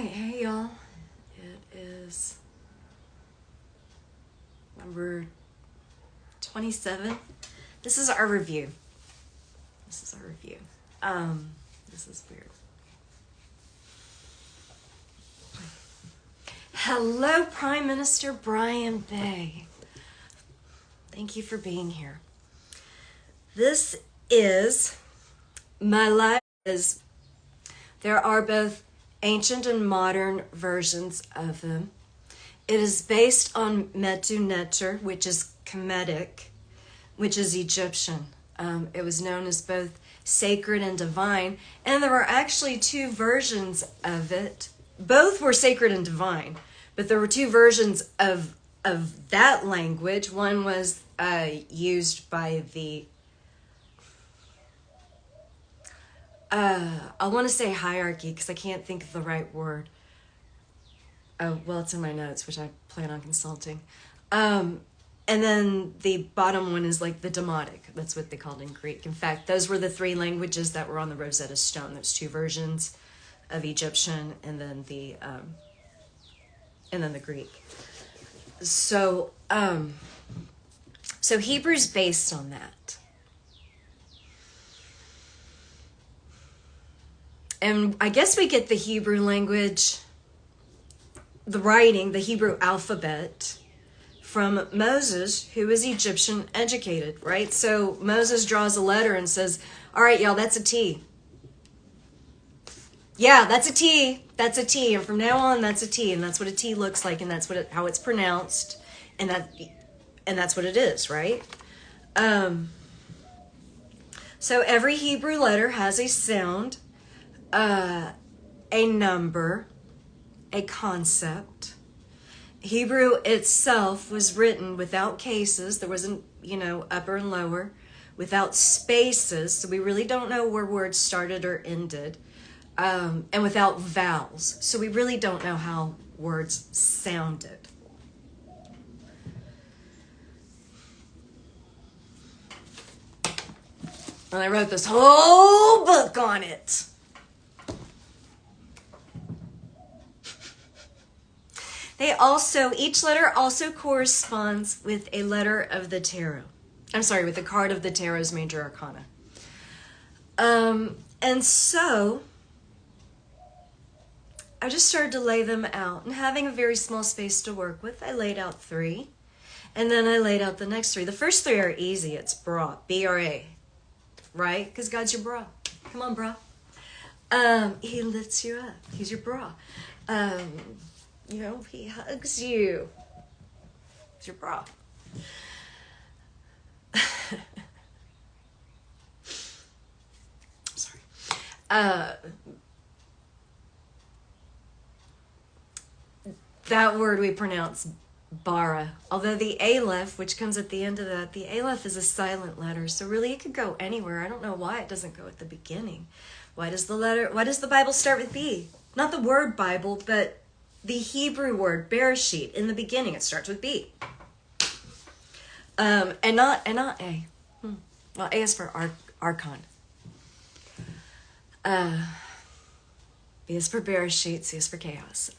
right, hey y'all. It is number 27. This is our review. This is weird. Hello, Prime Minister Brian Bay. Thank you for being here. This is my life. There are both ancient and modern versions of them. It is based on Medu Neter, which is Kemetic, which is Egyptian. It was known as both sacred and divine, and there were actually two versions of it. Both were sacred and divine, but there were two versions of that language. One was used by the I want to say hierarchy because I can't think of the right word. Oh, well, it's in my notes, which I plan on consulting. And then the bottom one is like the Demotic. That's what they called in Greek. In fact, those were the three languages that were on the Rosetta Stone. There's two versions of Egyptian and then the Greek. So Hebrew's based on that. And I guess we get the Hebrew language, the writing, the Hebrew alphabet from Moses, who is Egyptian educated, right? So Moses draws a letter and says, all right, y'all, that's a T. Yeah, that's a T. That's a T. And from now on, that's a T. And that's what a T looks like. And that's how it's pronounced. And that's what it is, right? So every Hebrew letter has a sound, a number, a concept. Hebrew itself was written without cases. There wasn't, upper and lower, without spaces. So we really don't know where words started or ended. And without vowels. So we really don't know how words sounded. And I wrote this whole book on it. Each letter also corresponds with a letter of the tarot. I'm sorry, with a card of the tarot's major arcana. And so I just started to lay them out. And having a very small space to work with, I laid out 3. And then I laid out the next 3. The first 3 are easy. It's bra, B-R-A, right? Because God's your bra. Come on, bra. He lifts you up. He's your bra. He hugs you. It's your bra. Sorry. That word we pronounce bara. Although the aleph, which comes at the end of that, the aleph is a silent letter. So really it could go anywhere. I don't know why it doesn't go at the beginning. Why does the Bible start with B? Not the word Bible, but the Hebrew word Bereshit. In the beginning, it starts with B. And not A. Well, A is for Archon. B is for Bereshit, C is for chaos.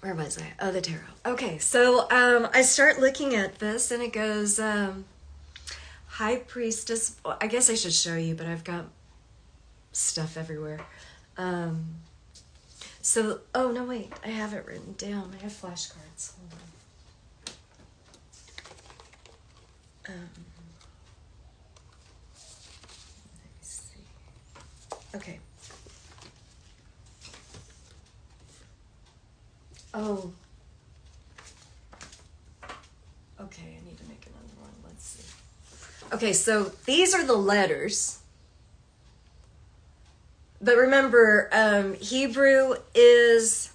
Where was I? Oh, the tarot. Okay, so I start looking at this and it goes, High Priestess. Well, I guess I should show you, but I've got stuff everywhere. Oh no, wait, I have it written down. I have flashcards. Hold on. Let me see. Okay. Oh. Okay, I need to make another one. Let's see. Okay, so these are the letters. But remember, Hebrew is...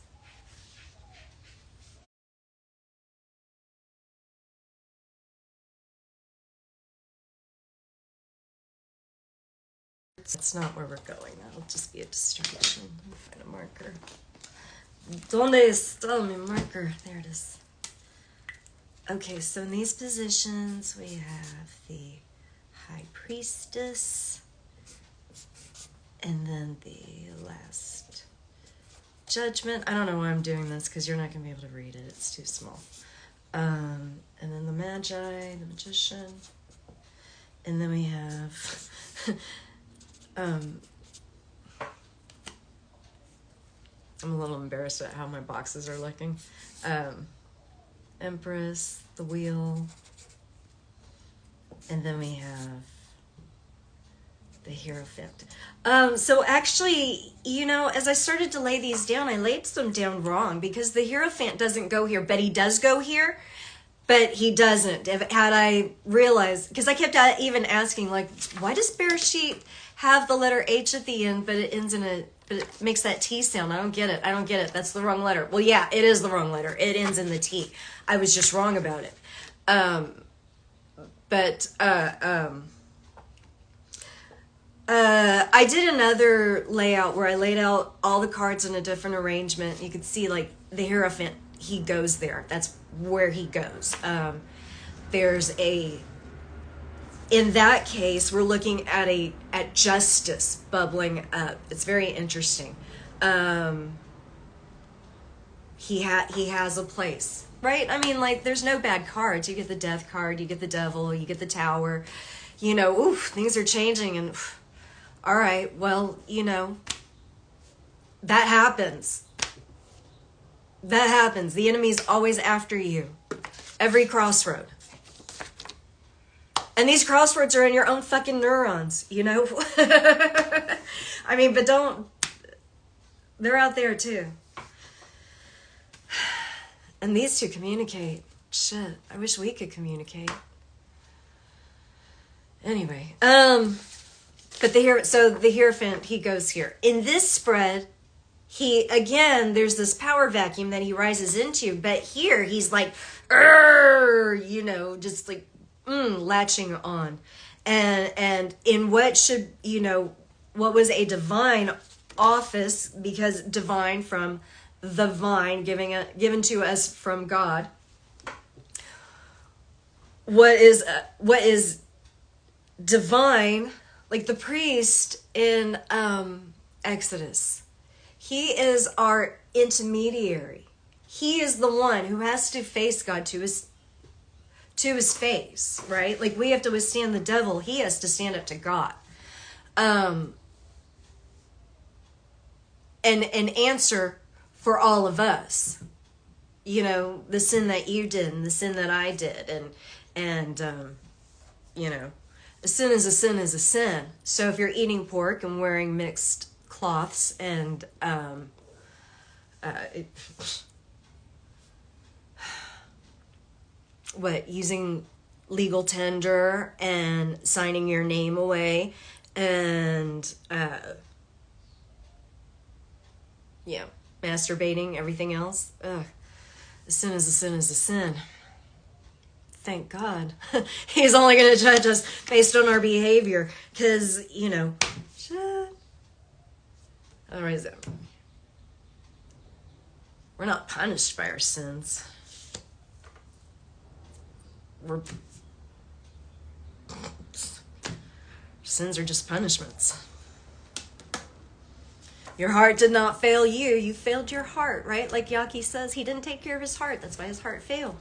It's not where we're going. That'll just be a distraction. Let me find a marker. ¿Dónde está mi marker? There it is. Okay, so in these positions, we have the high priestess, and then the last judgment. I don't know why I'm doing this because you're not going to be able to read it. It's too small. And then the Magi, the magician, and then we have I'm a little embarrassed at how my boxes are looking. Empress, the wheel, and then we have the Hierophant. So actually, you know, as I started to lay these down, I laid them down wrong because the Hierophant doesn't go here, but he does go here, but he doesn't. Had I realized, because I kept even asking, like, why does Bereshit have the letter H at the end, but it ends in a, but it makes that T sound? I don't get it. I don't get it. That's the wrong letter. Well, yeah, it is the wrong letter. It ends in the T. I was just wrong about it. I did another layout where I laid out all the cards in a different arrangement. You could see, like, the Hierophant, he goes there. That's where he goes. There's a, in that case, we're looking at justice bubbling up. It's very interesting. He has a place, right? I mean, like, there's no bad cards. You get the Death card, you get the Devil, you get the Tower. You know, oof, things are changing, and all right, well, you know, that happens. That happens. The enemy's always after you. Every crossroad. And these crossroads are in your own fucking neurons, you know? I mean, but they're out there too. And these two communicate. Shit, I wish we could communicate. Anyway, but the Hierophant, he goes here. In this spread, there's this power vacuum that he rises into, but here he's like, you know, just like, latching on. And in what should, you know, what was a divine office, because divine from the vine, given to us from God. What is divine, like the priest in Exodus, he is our intermediary. He is the one who has to face God to his face, right? Like, we have to withstand the devil. He has to stand up to God. And answer for all of us. You know, the sin that you did and the sin that I did. And you know, a sin is a sin is a sin. So if you're eating pork and wearing mixed cloths and using legal tender and signing your name away and masturbating, everything else, a sin is a sin is a sin. Thank God. He's only going to judge us based on our behavior. Because, you know, otherwise, we're not punished by our sins. Sins are just punishments. Your heart did not fail you. You failed your heart, right? Like Yaki says, he didn't take care of his heart. That's why his heart failed.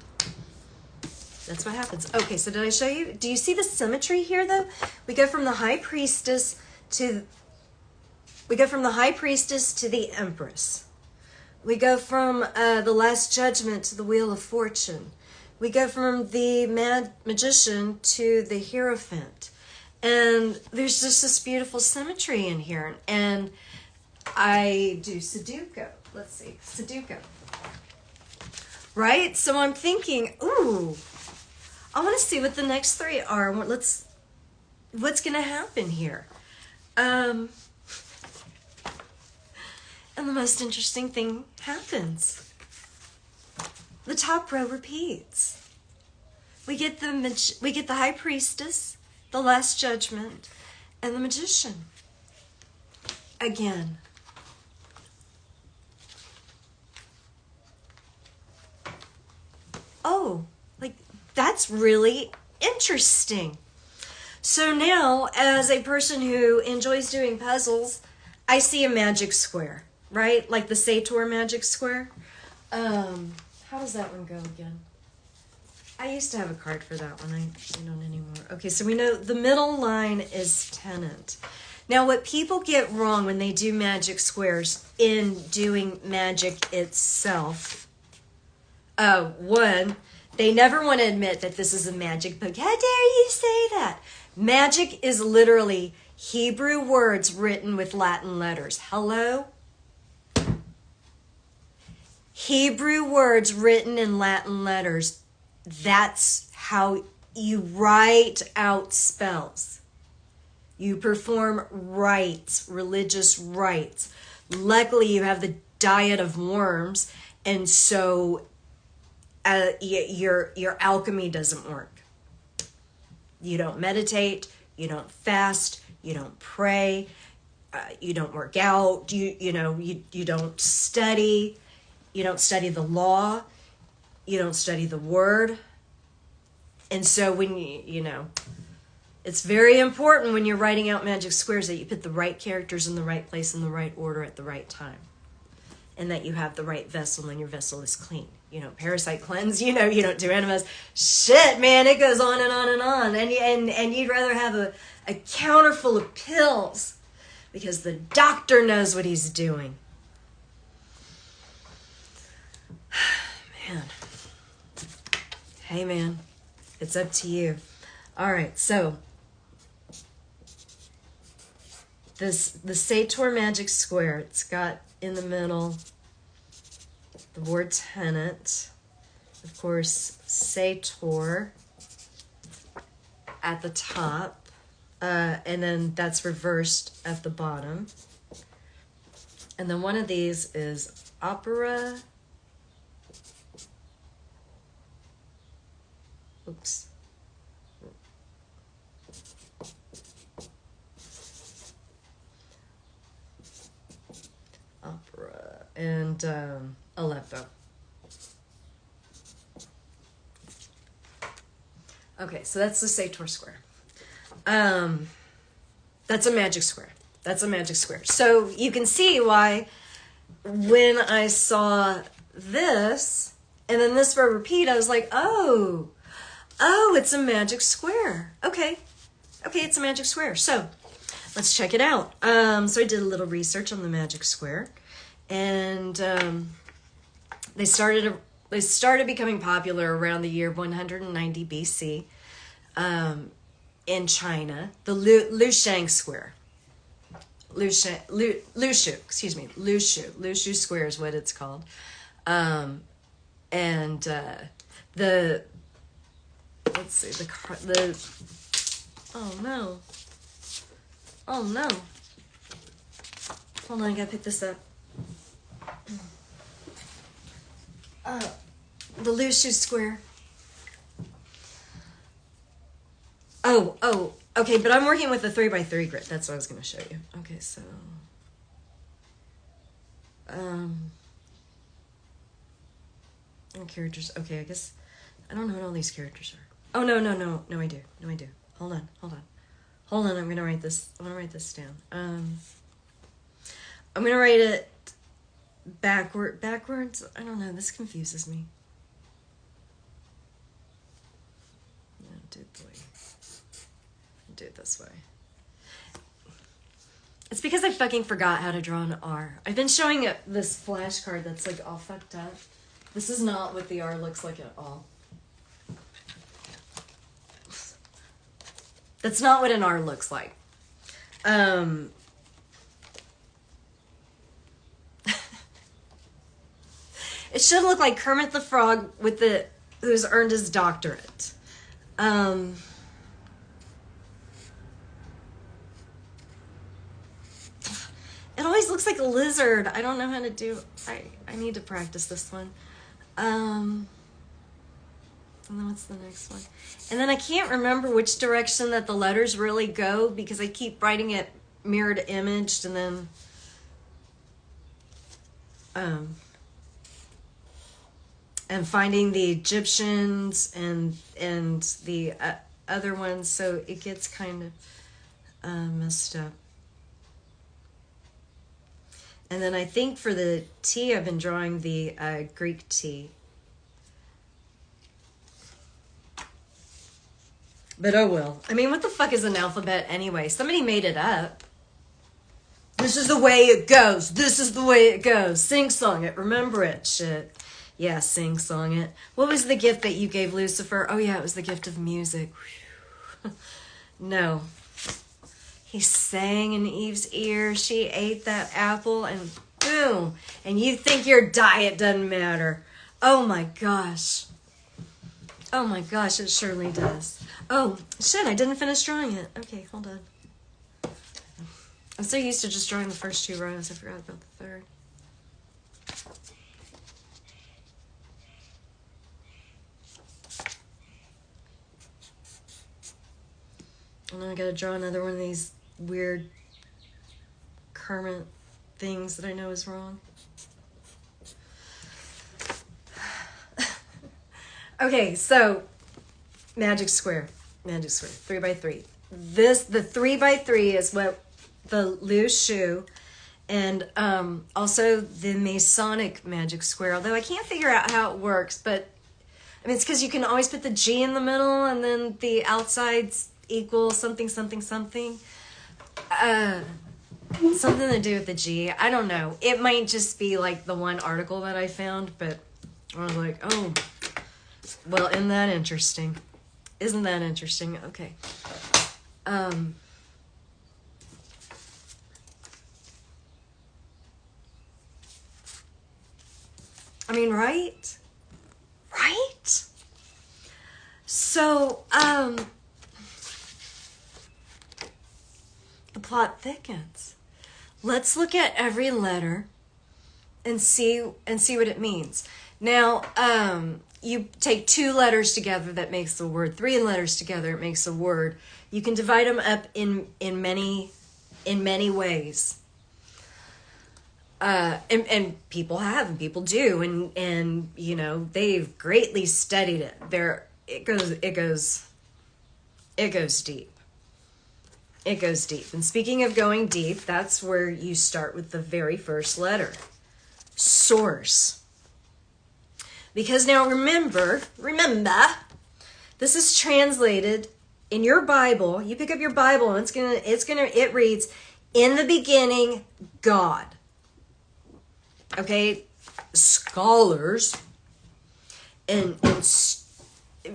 That's what happens. Okay, so did I show you? Do you see the symmetry here, though? We go from the high priestess to the empress. We go from the last judgment to the wheel of fortune. We go from the magician to the Hierophant. And there's just this beautiful symmetry in here. And I do Sudoku. Let's see, Sudoku. Right? So I'm thinking, ooh, I want to see what the next three are. What's going to happen here? And the most interesting thing happens. The top row repeats. We get the high priestess, the last judgment, and the magician. Again. Oh, like, that's really interesting. So now, as a person who enjoys doing puzzles, I see a magic square, right? Like the Sator magic square. How does that one go again? I used to have a card for that one. I don't anymore. Okay, so we know the middle line is tenant. Now, what people get wrong when they do magic squares in doing magic itself, one, they never want to admit that this is a magic book. How dare you say that? Magic is literally Hebrew words written with Latin letters. Hello? Hebrew words written in Latin letters. That's how you write out spells. You perform rites, religious rites. Luckily, you have the diet of worms, and so your alchemy doesn't work. You don't meditate, you don't fast, you don't pray, you don't work out, you don't study, you don't study the law, you don't study the word. And so when it's very important when you're writing out magic squares that you put the right characters in the right place in the right order at the right time. And that you have the right vessel and your vessel is clean. Parasite cleanse, you don't do enemas. Shit, man, it goes on and on and on. And you'd rather have a counter full of pills because the doctor knows what he's doing. Man. Hey, man. It's up to you. All right, so the Sator magic square, it's got in the middle the word tenant, of course, Sator at the top, and then that's reversed at the bottom. And then one of these is opera. Oops. Opera and Aleppo. Okay, so that's the Sator square. That's a magic square. That's a magic square. So you can see why when I saw this and then this verb repeat, I was like, oh, it's a magic square. Okay, it's a magic square. So let's check it out. So I did a little research on the magic square, and they started becoming popular around the year 190 BC in China. The Lushang Square. Lushu Square is what it's called. Let's see, oh no. Hold on, I gotta pick this up. The Lushu Square. Okay, but I'm working with a 3x3 grid. That's what I was gonna show you. Okay, so and characters. Okay, I guess I don't know what all these characters are. Oh, no, I do. Hold on. I'm gonna write this down. I'm gonna write it backwards. I don't know, this confuses me. Do it this way. It's because I fucking forgot how to draw an R. I've been showing this flashcard that's like all fucked up. This is not what the R looks like at all. That's not what an R looks like. It should look like Kermit the Frog who's earned his doctorate. It always looks like a lizard. I don't know how to do. I need to practice this one. And then what's the next one? And then I can't remember which direction that the letters really go because I keep writing it mirrored imaged and then and finding the Egyptians and the other ones, so it gets kind of messed up. And then I think for the T, I've been drawing the Greek T. But oh well. I mean, what the fuck is an alphabet anyway? Somebody made it up. This is the way it goes. This is the way it goes. Sing-song it. Remember it. Shit. Yeah, sing-song it. What was the gift that you gave Lucifer? Oh yeah, it was the gift of music. No. He sang in Eve's ear. She ate that apple and boom. And you think your diet doesn't matter. Oh my gosh. Oh my gosh, it surely does. Oh, shit, I didn't finish drawing it. Okay, hold on. I'm so used to just drawing the first 2 rows, I forgot about the third. And then I gotta draw another one of these weird Kermit things that I know is wrong. Okay, so magic square, 3x3. The 3x3 is what the loose shoe, and also the Masonic magic square. Although I can't figure out how it works, but I mean it's because you can always put the G in the middle, and then the outsides equal something, something, something. Something to do with the G. I don't know. It might just be like the one article that I found, but I was like, oh. Well, isn't that interesting? Isn't that interesting? Okay. I mean, right? Right? So, the plot thickens. Let's look at every letter and see what it means. Now, you take 2 letters together, that makes a word. 3 letters together, it makes a word. You can divide them up in many ways. And people have, and people do, and you know, they've greatly studied it. It goes deep. It goes deep. And speaking of going deep, that's where you start with the very first letter. Source. Because now remember, this is translated in your Bible. You pick up your Bible and it reads, in the beginning, God. Okay, scholars and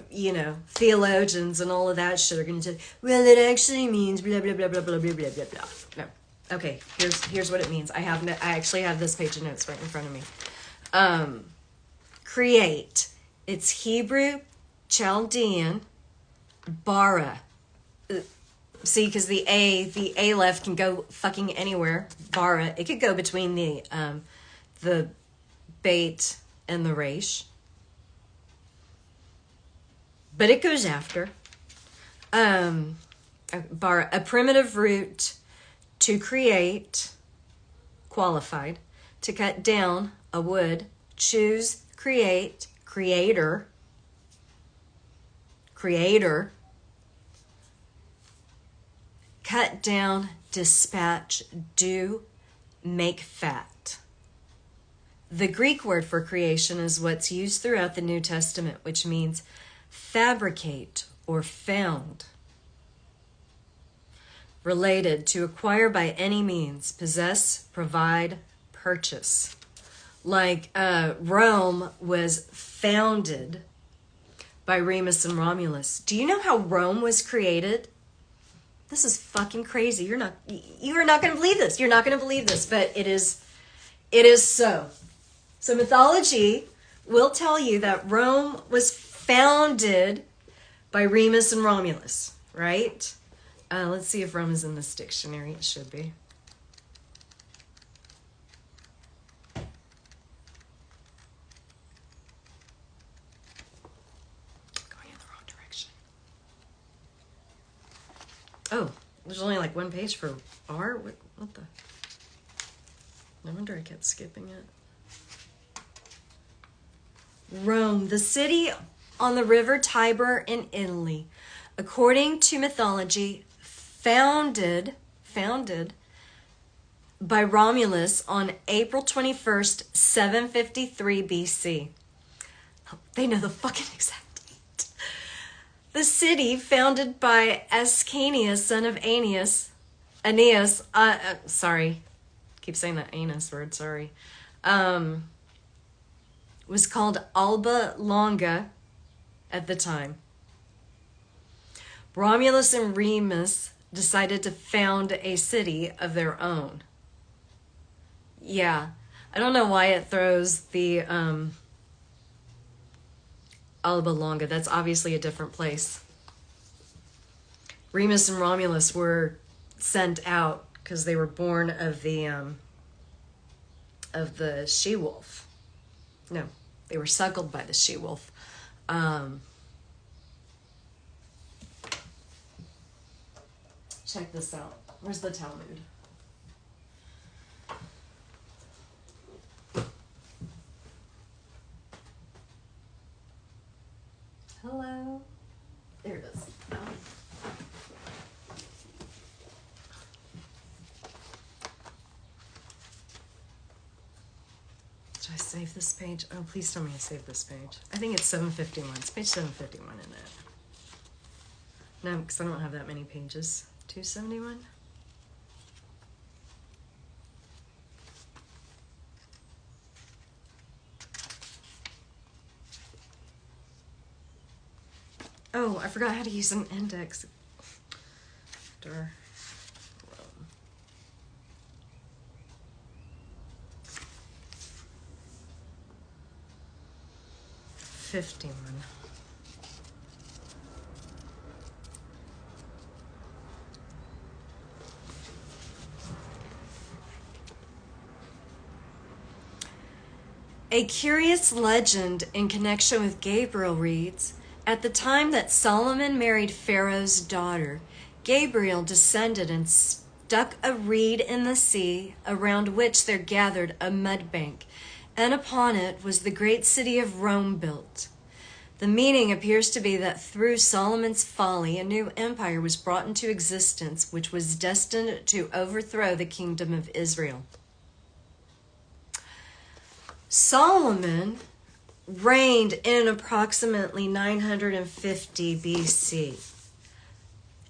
you know, theologians and all of that shit are going to tell you, well, it actually means blah, blah, blah, blah, blah, blah, blah, blah, blah. No. Okay, here's what it means. I actually have this page of notes right in front of me. Create. It's Hebrew, Chaldean, bara. See, because the A left can go fucking anywhere. Bara. It could go between the bait and the resh. But it goes after. Bara, a primitive root to create, qualified, to cut down a wood, choose, create, creator, cut down, dispatch, do, make fat. The Greek word for creation is what's used throughout the New Testament, which means fabricate or found. Related, to acquire by any means, possess, provide, purchase. Like Rome was founded by Remus and Romulus. Do you know how Rome was created? This is fucking crazy. You are not going to believe this. You're not going to believe this, but it is so. So mythology will tell you that Rome was founded by Remus and Romulus, right? Let's see if Rome is in this dictionary. It should be. Going in the wrong direction. Oh, there's only like one page for R? What the? No wonder I kept skipping it. Rome, the city on the river Tiber in Italy. according to mythology, founded by Romulus on April 21st, 753 BC. Oh, they know the fucking exact date. The city, founded by Ascanius, son of Aeneas, sorry, keep saying that anus word, sorry, was called Alba Longa at the time. Romulus and Remus decided to found a city of their own. Yeah, I don't know why it throws the Alba Longa. That's obviously a different place. Remus and Romulus were sent out because they were born of the she-wolf. No, they were suckled by the she-wolf. Check this out. Where's the Talmud? Hello? There it is. Did I save this page? Oh, please tell me I saved this page. I think it's 751. It's page 751 in it. No, because I don't have that many pages. 271? Oh, I forgot how to use an index. Rome. 51. A curious legend in connection with Gabriel reads, at the time that Solomon married Pharaoh's daughter, Gabriel descended and stuck a reed in the sea, around which there gathered a mud bank, and upon it was the great city of Rome built. The meaning appears to be that through Solomon's folly, a new empire was brought into existence, which was destined to overthrow the kingdom of Israel. Solomon reigned in approximately 950 BC,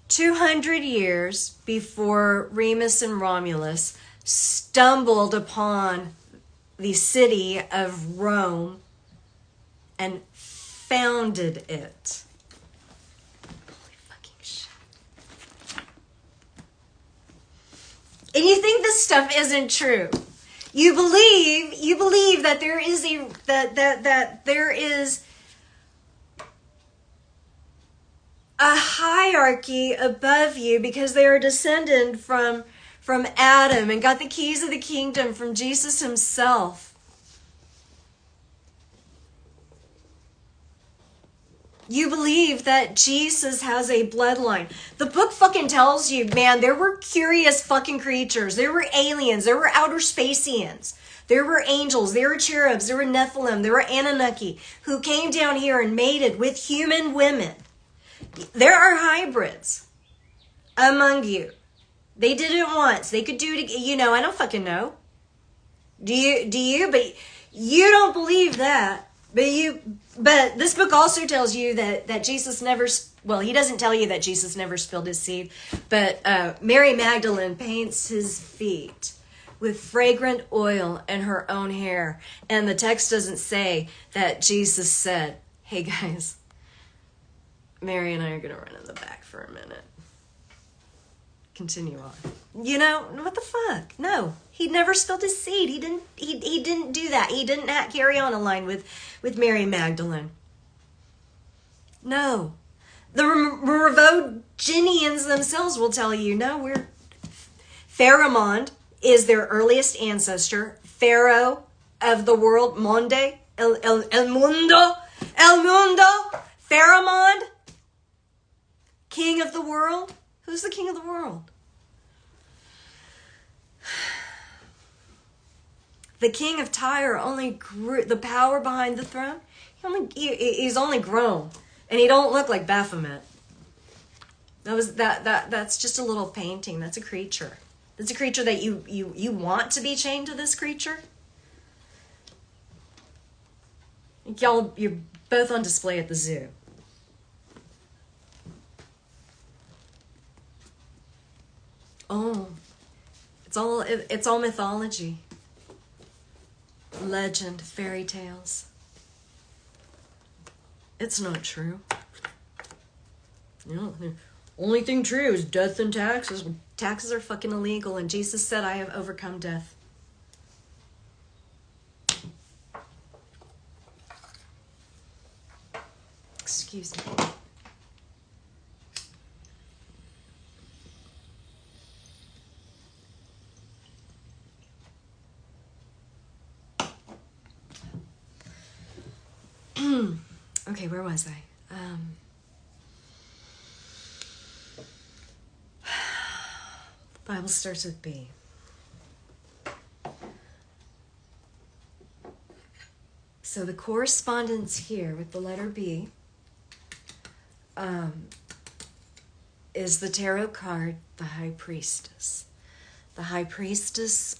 200 years before Remus and Romulus stumbled upon the city of Rome and founded it. Holy fucking shit. And you think this stuff isn't true. You believe that there is a hierarchy above you because they are descended from Adam and got the keys of the kingdom from Jesus himself. You believe that Jesus has a bloodline. The book fucking tells you, man, there were curious fucking creatures. There were aliens. There were outer spacians. There were angels. There were cherubs. There were Nephilim. There were Anunnaki who came down here and mated with human women. There are hybrids among you. They did it once. They could do it again. You know, I don't fucking know. Do you? But you don't believe that. But this book also tells you that Jesus never, well, he doesn't tell you that Jesus never spilled his seed, but Mary Magdalene paints his feet with fragrant oil and her own hair. And the text doesn't say that Jesus said, hey guys, Mary and I are going to run in the back for a minute. Continue on. You know, what the fuck? No, he never spilled his seed. He didn't do that. He didn't carry on a line with Mary Magdalene. No. The Ravogenians themselves will tell you, no, Pharamond is their earliest ancestor. Pharaoh of the world, Monde, El Mundo, Pharamond, king of the world. Who's the king of the world? The king of Tyre only grew, the power behind the throne, he's only grown. And he don't look like Baphomet. That's just a little painting. That's a creature. That's a creature that you want to be chained to this creature. Y'all, you're both on display at the zoo. Oh, it's all mythology, legend, fairy tales. It's not true. You know, the only thing true is death and taxes. Taxes are fucking illegal, and Jesus said, "I have overcome death." Excuse me. Okay, where was I? Bible starts with B. So the correspondence here with the letter B is the tarot card, the High Priestess. The High Priestess,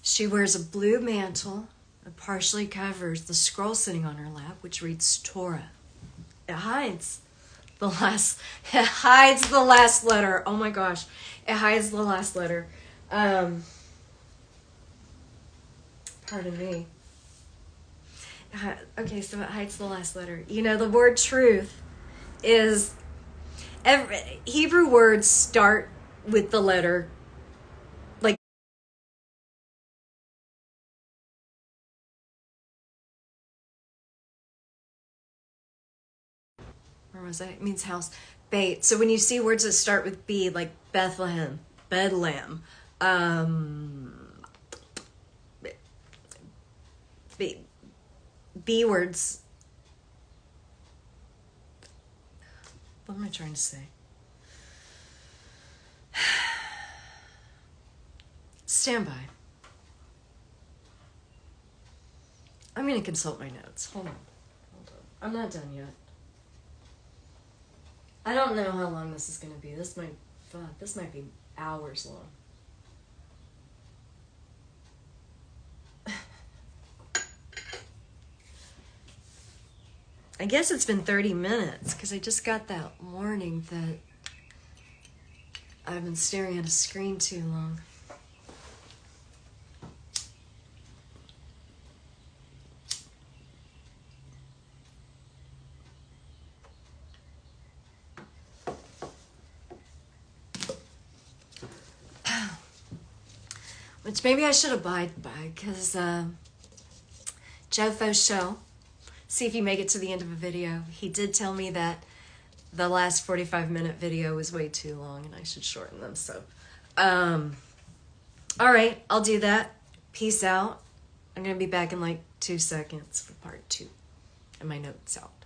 she wears a blue mantle. It partially covers the scroll sitting on her lap, which reads Torah. It hides the last letter. Oh my gosh. It hides the last letter. Pardon me. Okay, so it hides the last letter. You know, the word truth is... Hebrew words start with the letter... Like... Where was I? It means house. Bait. So when you see words that start with B, like Bethlehem, Bedlam, B words. What am I trying to say? Stand by. I'm going to consult my notes. Hold on. I'm not done yet. I don't know how long this is going to be. This might be hours long. I guess it's been 30 minutes because I just got that warning that I've been staring at a screen too long. Which maybe I should abide by because Joe Fauchot, see if you make it to the end of a video. He did tell me that the last 45-minute video was way too long and I should shorten them. So, all right, I'll do that. Peace out. I'm going to be back in like 2 seconds for part 2 and my notes out.